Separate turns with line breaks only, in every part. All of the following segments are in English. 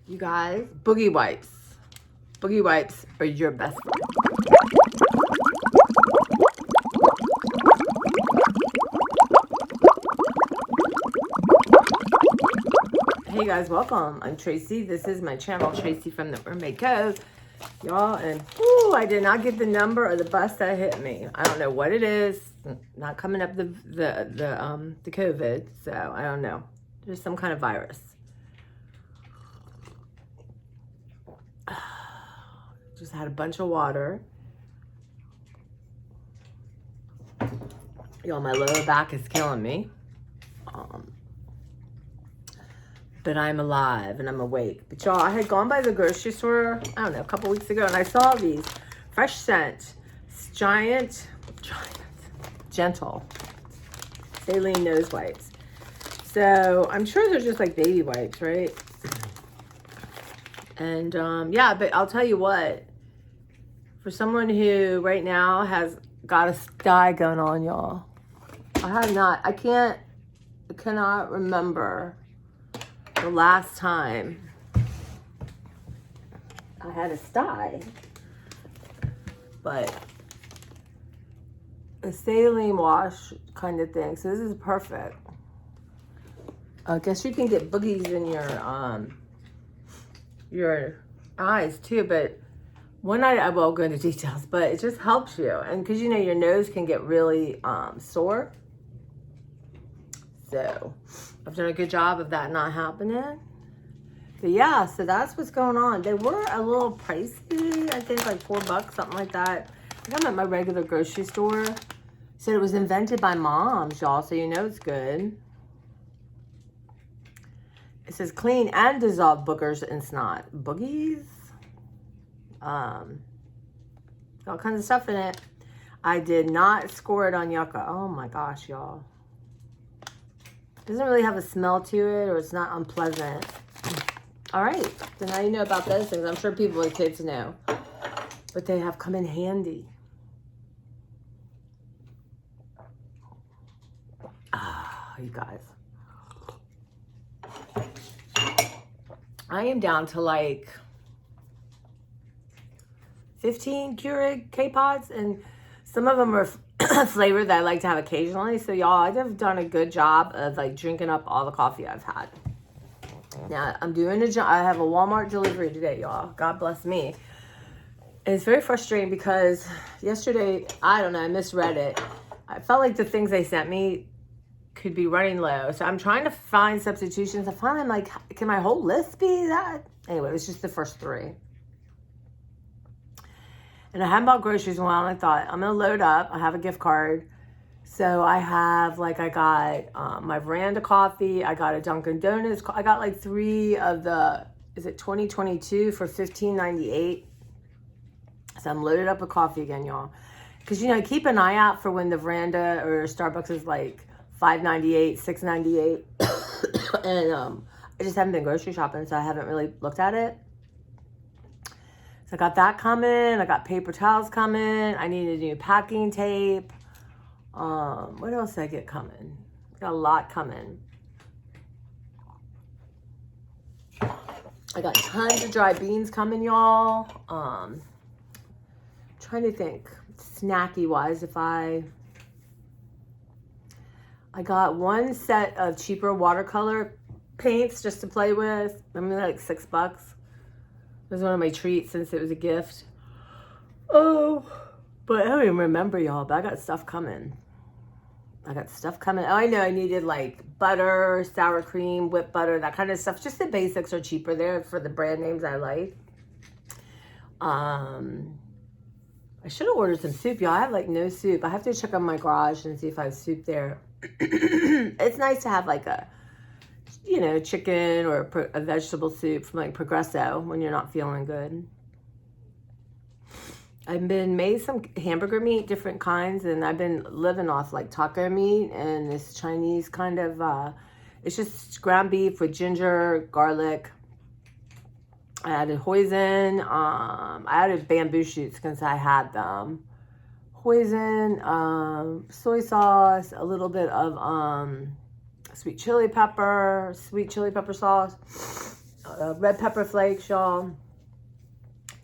You guys, boogie wipes. Boogie wipes are your best friend. Hey guys, welcome. I'm Tracy. This is my channel, Tracy from the Mermaid Cove. Y'all, and I did not get the number or the bus that hit me. I don't know what it is. Not coming up the COVID, so I don't know. There's some kind of virus. Just had a bunch of water. Y'all, my lower back is killing me. But I'm alive and I'm awake. But y'all, I had gone by the grocery store, I don't know, a couple weeks ago, and I saw these fresh scent, gentle saline nose wipes. So I'm sure they're just like baby wipes, right? And yeah, but I'll tell you what, for someone who right now has got a sty going on, y'all, I cannot remember the last time I had a sty, but a saline wash kind of thing. So this is perfect. I guess you can get boogies in your eyes too, but one night I won't go into details, but it just helps you. And because you know your nose can get really sore. So I've done a good job of that not happening. But yeah, so that's what's going on. They were a little pricey. I think like $4, something like that. I think I'm at my regular grocery store. Said it was invented by moms, y'all, so you know it's good. It says clean and dissolve boogers and snot. Boogies? All kinds of stuff in it. I did not score it on Yucca. Oh my gosh, y'all. Doesn't really have a smell to it, or it's not unpleasant. All right, so now you know about those things. I'm sure people with kids know, but they have come in handy. Ah, you guys. I am down to like 15 Keurig K-Pods, and some of them are flavor that I like to have occasionally. So y'all, I've done a good job of like drinking up all the coffee I've had. Now I'm doing I have a Walmart delivery today, y'all. God bless me. And it's very frustrating because yesterday, I don't know, I misread it. I felt like the things they sent me could be running low. So I'm trying to find substitutions. I finally am like, can my whole list be that? Anyway, it was just the first 3. And I hadn't bought groceries in a while, and I thought, I'm going to load up. I have a gift card. So I have, like, I got my Veranda coffee. I got a Dunkin' Donuts. I got, like, 3 of the, is it 2022 for $15.98. So I'm loaded up with coffee again, y'all. Because, you know, keep an eye out for when the Veranda or Starbucks is, like, $5.98, $6.98. And I just haven't been grocery shopping, so I haven't really looked at it. So I got that coming. I got paper towels coming. I need a new packing tape. What else did I get coming? Got a lot coming. I got tons of dry beans coming, y'all. Trying to think snacky wise if I got 1 set of cheaper watercolor paints just to play with. I mean, like $6. It was one of my treats since it was a gift. Oh, but I don't even remember, y'all, but I got stuff coming. Oh, I know I needed like butter, sour cream, whipped butter, that kind of stuff. Just the basics are cheaper there for the brand names I like. I should have ordered some soup, y'all. I have like no soup. I have to check on my garage and see if I have soup there. It's nice to have like a, you know, chicken or a vegetable soup from like Progresso when you're not feeling good. I've been made some hamburger meat, different kinds, and I've been living off like taco meat and this Chinese kind of, it's just ground beef with ginger, garlic. I added hoisin. I added bamboo shoots because I had them. Hoisin, soy sauce, a little bit of sweet chili pepper sauce. red pepper flakes, y'all.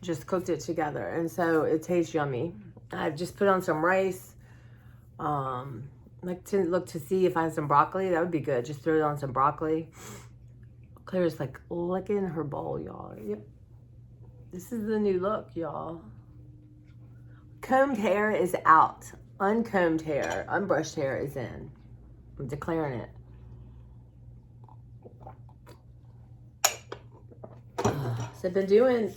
Just cooked it together, and so it tastes yummy. I've just put on some rice. Like to look to see if I have some broccoli. That would be good. Just throw it on some broccoli. Claire's like licking her bowl, y'all. Yep. This is the new look, y'all. Combed hair is out. Uncombed hair, unbrushed hair is in. I'm declaring it. So I've been doing,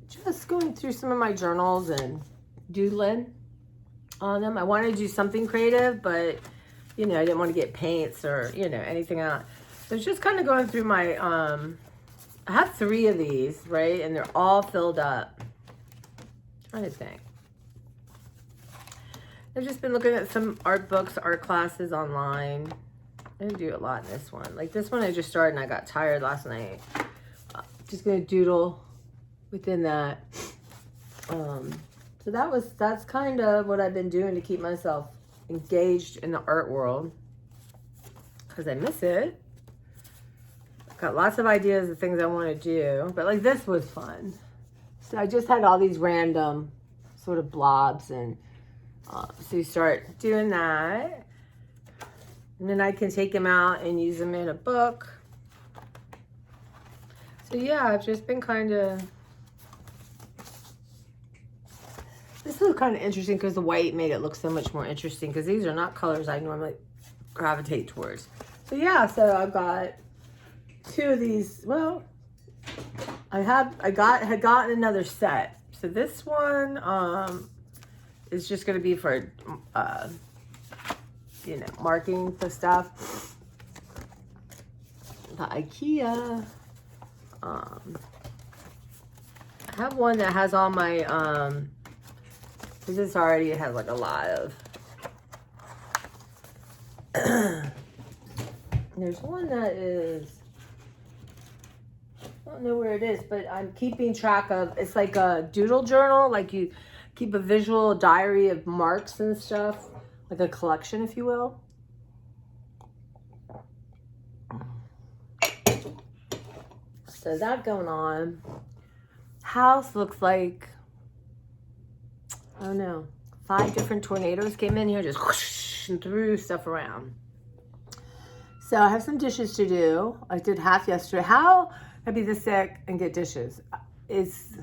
just going through some of my journals and doodling on them. I wanted to do something creative, but, you know, I didn't want to get paints or, you know, anything out. So it's just kind of going through my, I have 3 of these, right? And they're all filled up. I'm trying to think. I've just been looking at some art books, art classes online. I didn't do a lot in this one. Like this one I just started and I got tired last night. Just gonna doodle within that. So that's kind of what I've been doing to keep myself engaged in the art world. Because I miss it. Got lots of ideas of things I want to do. But like this was fun. So I just had all these random sort of blobs, and so you start doing that. And then I can take them out and use them in a book. So yeah, I've just been kind of, this was kind of interesting because the white made it look so much more interesting, because these are not colors I normally gravitate towards. So yeah, so I've got 2 of these. Well, I had gotten another set. So this one is just going to be for, you know, marking the stuff. The IKEA. I have one that has all my, this already has like a lot of, there's one that is, I don't know where it is, but I'm keeping track of, it's like a doodle journal, like you keep a visual diary of marks and stuff, like a collection, if you will. So that going on. House looks like, I don't know, 5 different tornadoes came in here, just whoosh, and threw stuff around. So I have some dishes to do. I did half yesterday. How can I be this sick and get dishes? It's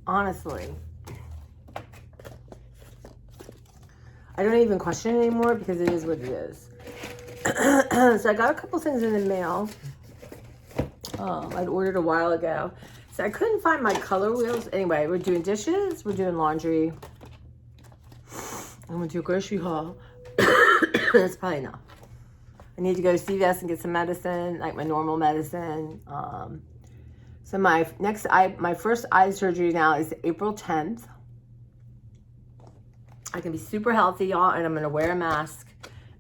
honestly, I don't even question it anymore because it is what it is. So I got a couple things in the mail. I'd ordered a while ago. So I couldn't find my color wheels. Anyway, we're doing dishes. We're doing laundry. I'm going to do a grocery haul. That's probably enough. I need to go to CVS and get some medicine, like my normal medicine. So my first eye surgery now is April 10th. I can be super healthy, y'all, and I'm going to wear a mask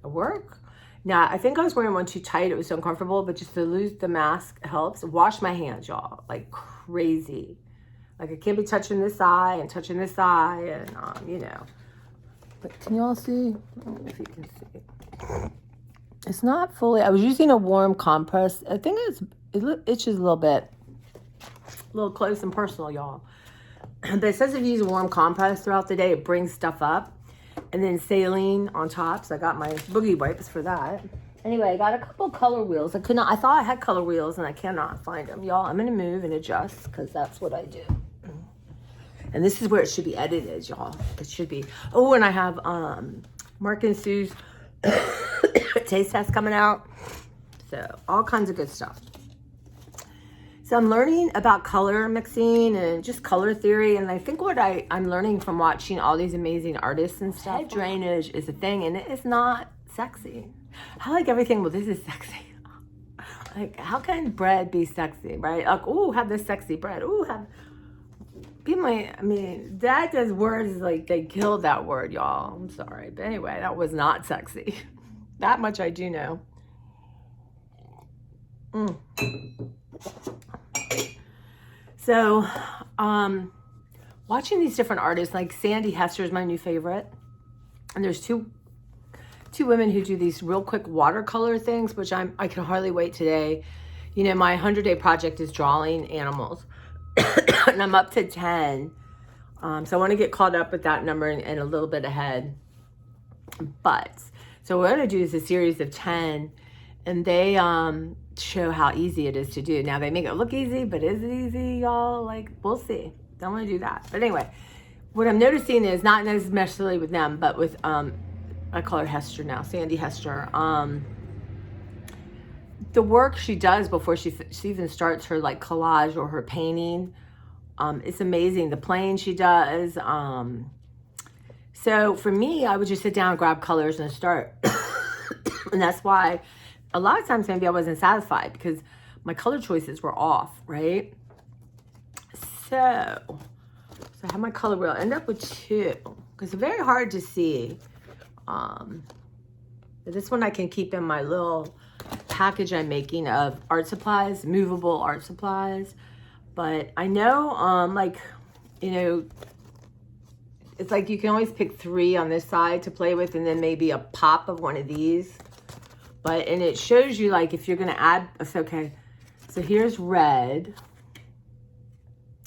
at work. Now, I think I was wearing one too tight. It was so uncomfortable, but just to lose the mask helps. Wash my hands, y'all, like crazy. Like I can't be touching this eye and touching this eye, and, you know. But can you all see? I don't know if you can see. It's not fully, I was using a warm compress. I think it itches a little bit. A little close and personal, y'all. But it says if you use a warm compress throughout the day, it brings stuff up. And then saline on top. So I got my boogie wipes for that. Anyway, I got a couple color wheels. I thought I had color wheels and I cannot find them. Y'all, I'm going to move and adjust because that's what I do. And this is where it should be edited, y'all. It should be. Oh, and I have Mark and Sue's taste test coming out. So all kinds of good stuff. So I'm learning about color mixing and just color theory. And I think what I'm learning from watching all these amazing artists and stuff, head drainage is a thing, and it is not sexy. I like everything, well, this is sexy. Like, how can bread be sexy, right? Like, ooh, have this sexy bread. Ooh, I mean, that does words like they killed that word, y'all. I'm sorry. But anyway, that was not sexy. That much I do know. So, watching these different artists, like Sandy Hester is my new favorite. And there's two women who do these real quick watercolor things, which I can hardly wait today. You know, my 100-day project is drawing animals. And I'm up to 10. So I want to get caught up with that number and a little bit ahead. But, so what I'm going to do is a series of 10. And they show how easy it is to do. Now, they make it look easy, but is it easy, y'all? Like, we'll see. Don't want to do that. But anyway, what I'm noticing is, not necessarily with them, but with, I call her Hester now, Sandy Hester. The work she does before she even starts her like collage or her painting, it's amazing. The playing she does. So for me, I would just sit down, grab colors, and start. And that's why a lot of times maybe I wasn't satisfied because my color choices were off, right? So I have my color wheel. I end up with 2 because it's very hard to see. This one I can keep in my little package I'm making of art supplies, movable art supplies. But I know, like, you know, it's like you can always pick 3 on this side to play with, and then maybe a pop of one of these. But, and it shows you, like, if you're going to add, it's okay. So here's red.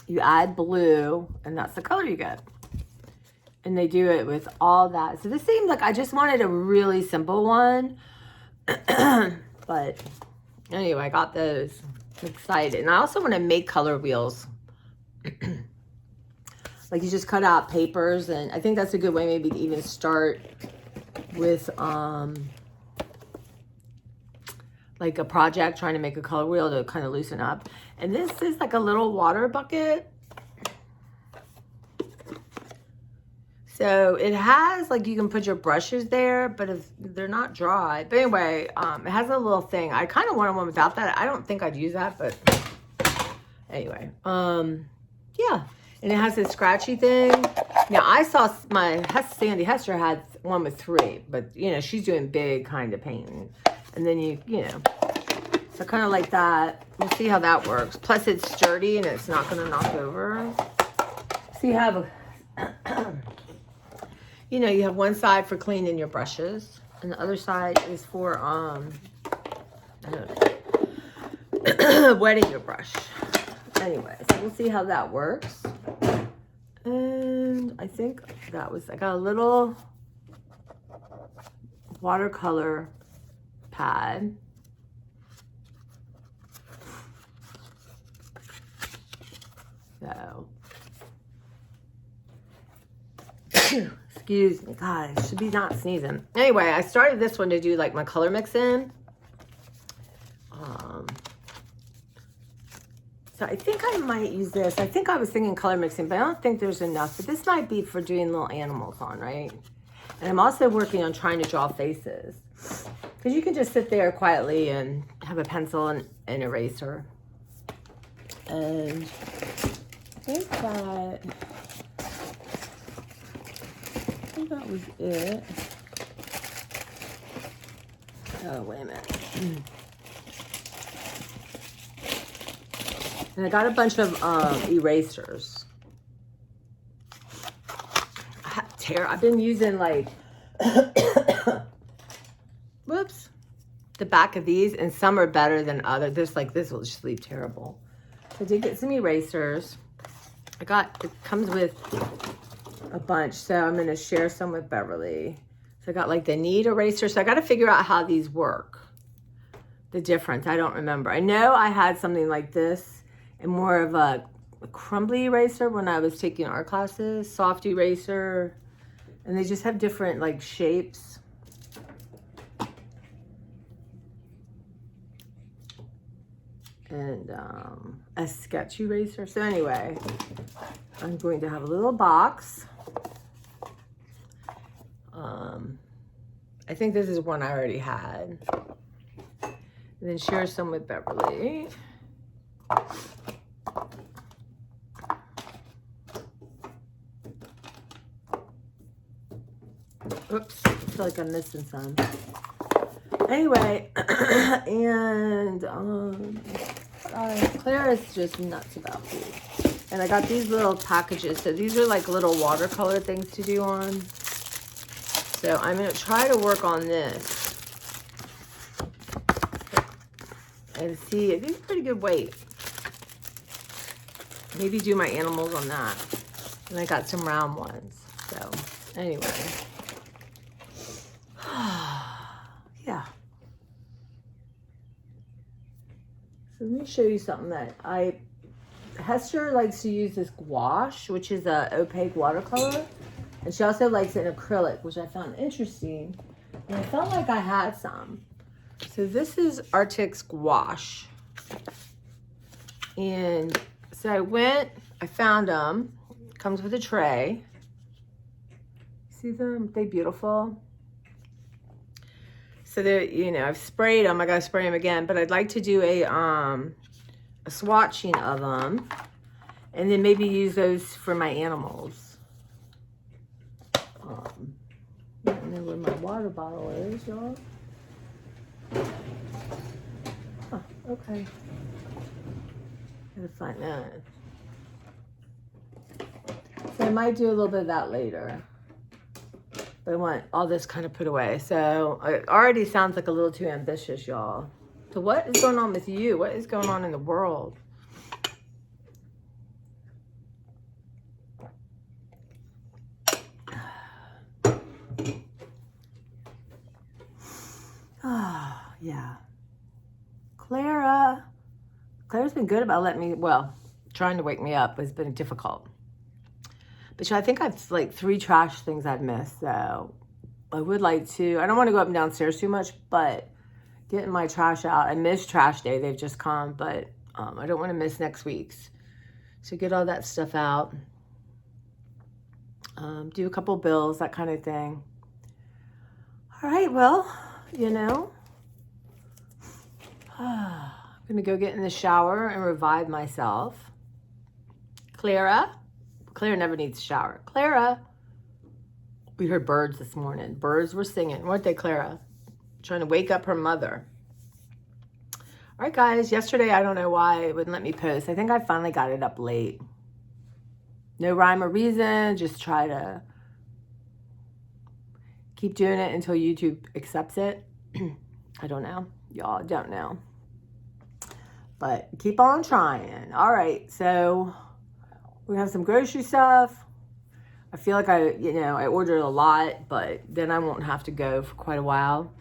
You add blue, and that's the color you get. And they do it with all that. So this seemed like I just wanted a really simple one. But anyway, I got those. I'm excited. And I also want to make color wheels. Like you just cut out papers, and I think that's a good way maybe to even start with like a project, trying to make a color wheel to kind of loosen up. And this is like a little water bucket. So it has, like, you can put your brushes there, but if they're not dry. But anyway, it has a little thing. I kind of wanted one without that. I don't think I'd use that, but anyway. Yeah. And it has this scratchy thing. Now, I saw Sandy Hester had one with 3, but, you know, she's doing big kind of painting. And then you know, so kind of like that. We'll see how that works. Plus, it's sturdy and it's not going to knock over. So you have you know, you have one side for cleaning your brushes, and the other side is for, I don't know, wetting your brush. Anyway, so we'll see how that works. And I think that was, I got a little watercolor pad. So, excuse me, God, I should be not sneezing. Anyway, I started this one to do like my color mix in. So I think I might use this. I think I was thinking color mixing, but I don't think there's enough. But this might be for doing little animals on, right? And I'm also working on trying to draw faces. Because you can just sit there quietly and have a pencil and an eraser. And I think that was it. Oh, wait a minute. And I got a bunch of erasers. I've been using like, whoops, the back of these, and some are better than others. This, like, this will just leave terrible. So I did get some erasers. It comes with a bunch, so I'm going to share some with Beverly. So I got like the knead eraser. So I got to figure out how these work. The difference, I don't remember. I know I had something like this and more of a crumbly eraser when I was taking art classes, soft eraser, and they just have different like shapes. And a sketch eraser. So anyway, I'm going to have a little box. I think this is one I already had. And then share some with Beverly. Oops, I feel like I'm missing some. Anyway, and Claire is just nuts about these. And I got these little packages. So these are like little watercolor things to do on. So I'm going to try to work on this. and see, I think it's pretty good weight. Maybe do my animals on that. And I got some round ones. So anyway. Yeah. So let me show you something that Hester likes to use this gouache, which is a opaque watercolor. And she also likes it in acrylic, which I found interesting. And I felt like I had some. So this is Arctic's gouache. And so I found them. Comes with a tray. See them? They beautiful. So they're, you know, I've sprayed them. I gotta spray them again, but I'd like to do a swatching of them, and then maybe use those for my animals. I don't know where my water bottle is, y'all. Oh, okay. Gotta find that. So I might do a little bit of that later. But I want all this kind of put away. So it already sounds like a little too ambitious, y'all. So what is going on with you? What is going on in the world? Oh, yeah. Clara's been good about letting me, well, trying to wake me up has been difficult. But I think I've like 3 trash things I've missed. So I would like to, I don't want to go up and downstairs too much, but getting my trash out. I missed trash day. They've just come, but I don't want to miss next week's. So get all that stuff out. Do a couple bills, that kind of thing. All right, well, you know, I'm going to go get in the shower and revive myself. Clara never needs a shower. Clara. We heard birds this morning. Birds were singing. Weren't they, Clara? Trying to wake up her mother. All right, guys. Yesterday, I don't know why it wouldn't let me post. I think I finally got it up late. No rhyme or reason. Just try to keep doing it until YouTube accepts it. I don't know. Y'all don't know. But keep on trying. All right. So we have some grocery stuff. I feel like I ordered a lot, but then I won't have to go for quite a while,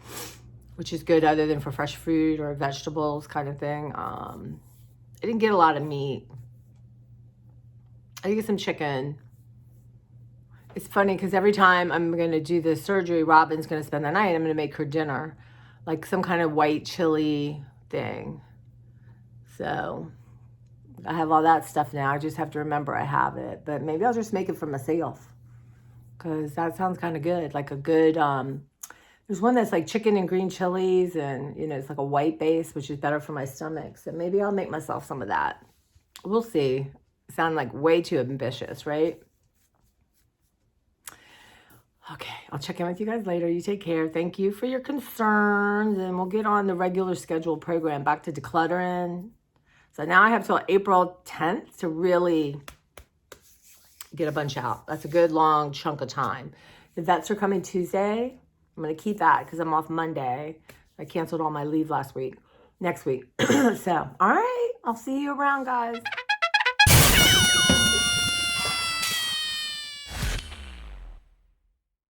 which is good other than for fresh food or vegetables kind of thing. I didn't get a lot of meat. I did get some chicken. It's funny because every time I'm going to do the surgery, Robin's going to spend the night. I'm going to make her dinner, like some kind of white chili thing. So I have all that stuff now. I just have to remember I have it. But maybe I'll just make it for myself, because that sounds kind of good. Like a good, there's one that's like chicken and green chilies, and, you know, it's like a white base, which is better for my stomach. So maybe I'll make myself some of that. We'll see. Sound like way too ambitious, right? Okay, I'll check in with you guys later. You take care. Thank you for your concerns, and we'll get on the regular scheduled program, back to decluttering. So now I have till April 10th to really get a bunch out. That's a good long chunk of time. The vets are coming Tuesday. I'm going to keep that because I'm off Monday. I canceled all my leave next week. So, all right. I'll see you around, guys.